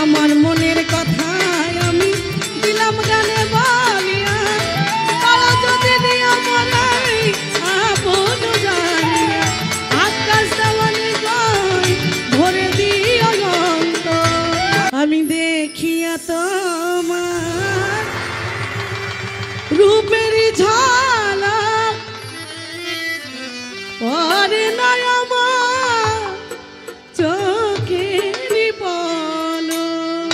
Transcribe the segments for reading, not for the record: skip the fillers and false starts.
আমার মনের কথাই আমি দিলাম গানে বলিয়া, কারো যদি নিয়ে মরাই আপন জানিয়া, আকাশ দেওয়ানি গায় ভরে দিও অন্তর। আমি দেখিয়া তোমার রূপের ঝলক পরে নয় আমার চোখের পলক।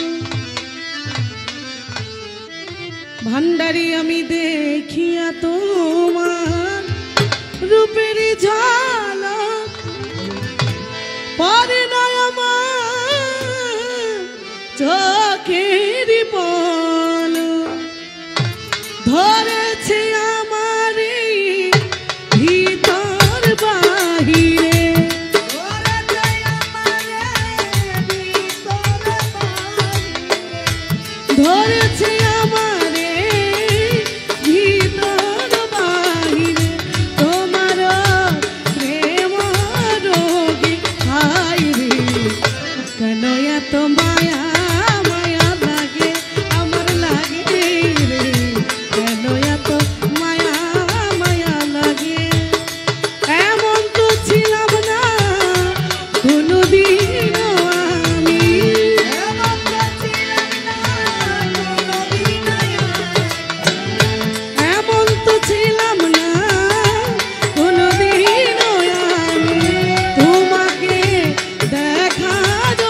ভান্ডারি আমি দেখিয়া তোমার রূপের ঝলক পরে নয় আমার চোখের পলক। ধরেছে আমার ভিতর বাহিরে, ধরেছে আমার ভিতর বাহিরে, তোমার প্রেম রোগী হায় রে, কেন এত মায়া মায়া লাগে আমার লাগে রে, কেন এত মায়া মায়া লাগে। এমন তো ছিলাম না কোনোদিনও আমি, এমন তো ছিলাম না কোনোদিনও আমি, তোমাকে দেখার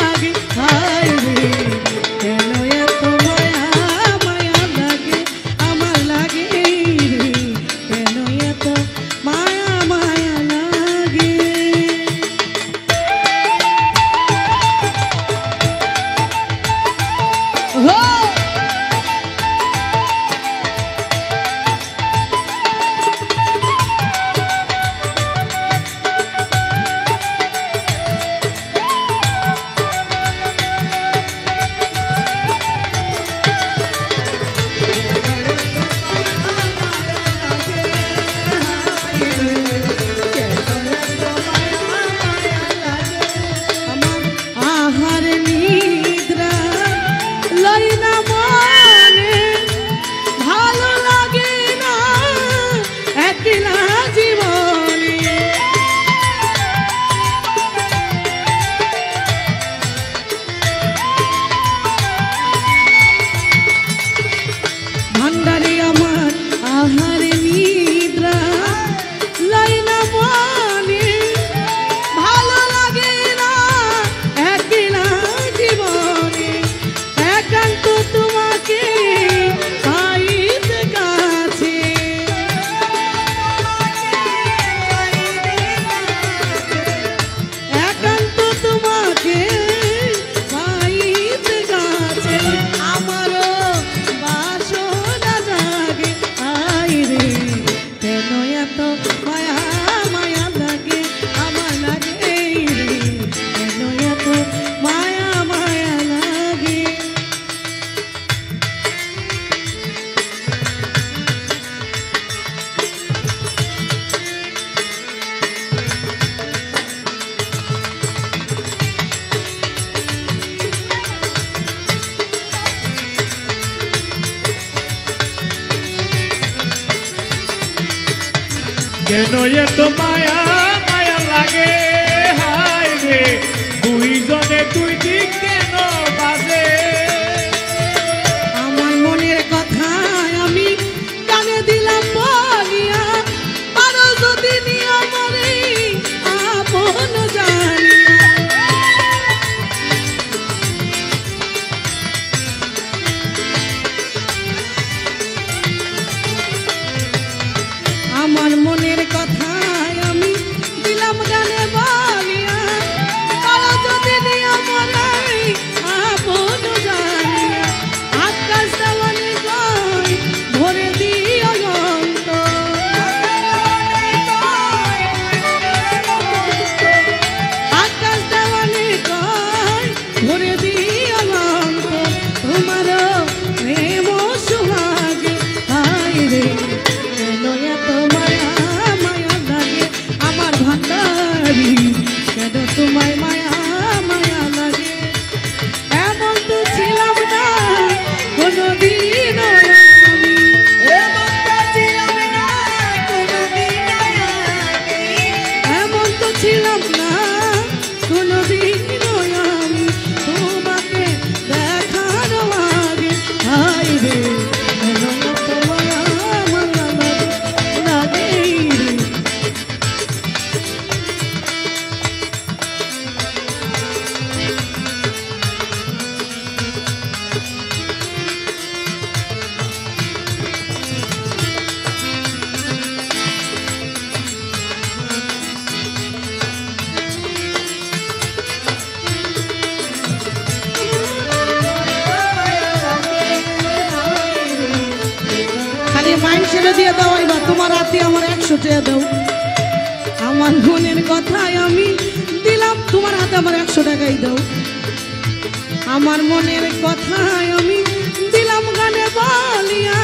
আগে হায় রে, কেন এত মায়া মায়া লাগে আমার লাগে রে, কেন এত মায়া মায়া লাগে। আহার নিদ্রা লই না মনে, ভালো লাগে না একলা জীবনে, ভান্ডারে আমার আহার নিদ্রা লই না মনে, ভালো লাগে না একলা জীবনে, একান্ত তোমাকে পাইতে কাছে, একান্ত তোমাকে পাইতে কাছে, আমারও বাসনা জাগে আই রে, কেন এত মায়া মায়া লাগে আমার লাগে রে, কেন এত মায়া মায়া লাগে। কেন এত মায়া মায়া লাগে হায় রে, দুইজনে দুই দিক কেন বাজে। আমার মনের কথা আমি কানে দিলাম বলিয়া, কারো যদি নিয়ে মরে আপন জানিয়া, আমার মনের কথাই আমি দিলাম গানে বলিয়া, কারো যদি নিয়ে মরাই মাইন ছেড়ে দিয়ে দাও, এবার তোমার হাতে আমার 100 টাকা দাও। আমার মনের কথায় আমি দিলাম, তোমার হাতে আমার 100 টাকাই দাও। আমার মনের কথায় আমি দিলাম গানে বলিয়া,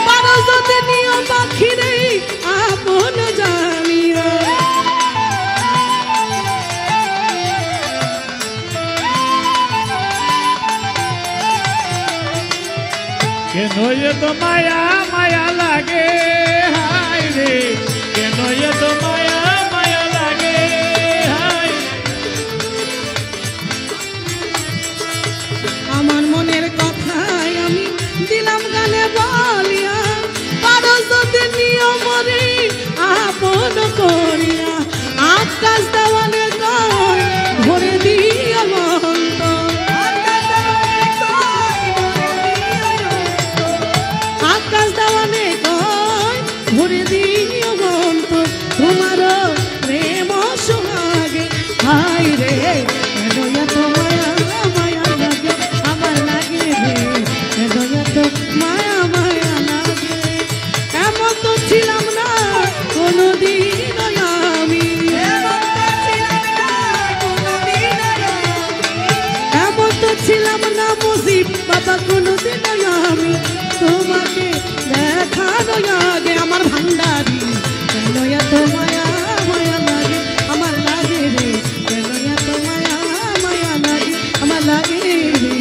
পারো যদি নিয়ম পাখি রে আপন জানিয়া। কেন এত মায়া মায়া লাগে হায় রে, কেন এত মায়া মায়া লাগে হায়। আমার মনের কথায় আমি দিলাম গানে বলিয়া, পারো যদি নিয়ম রে আপন করিয়া। আকাশ দেওয়ালে কয় ভরে দিও মন্ত, আকাশ দেওয়ালে কয় ভরে দিও মন্ত। তোমার প্রেম সোহাগে হায় রে, কেন এত মায়া মায়া লাগে আমার লাগে রে, কেন এত মায়া মায়া লাগে। এমন তো ছিলাম না কোনোদিন আমি, এমন তো ছিলাম না মুজিব বাবা কোনোদিন আমি। তোমাকে দেখানো আগে আমার ভান্ডারি, কেন এত মায়া মায়া লাগে আমার লাগে রে, কেন এত মায়া মায়া লাগে আমার লাগে রে,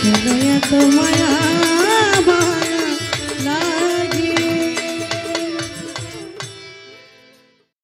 কেন এত মায়া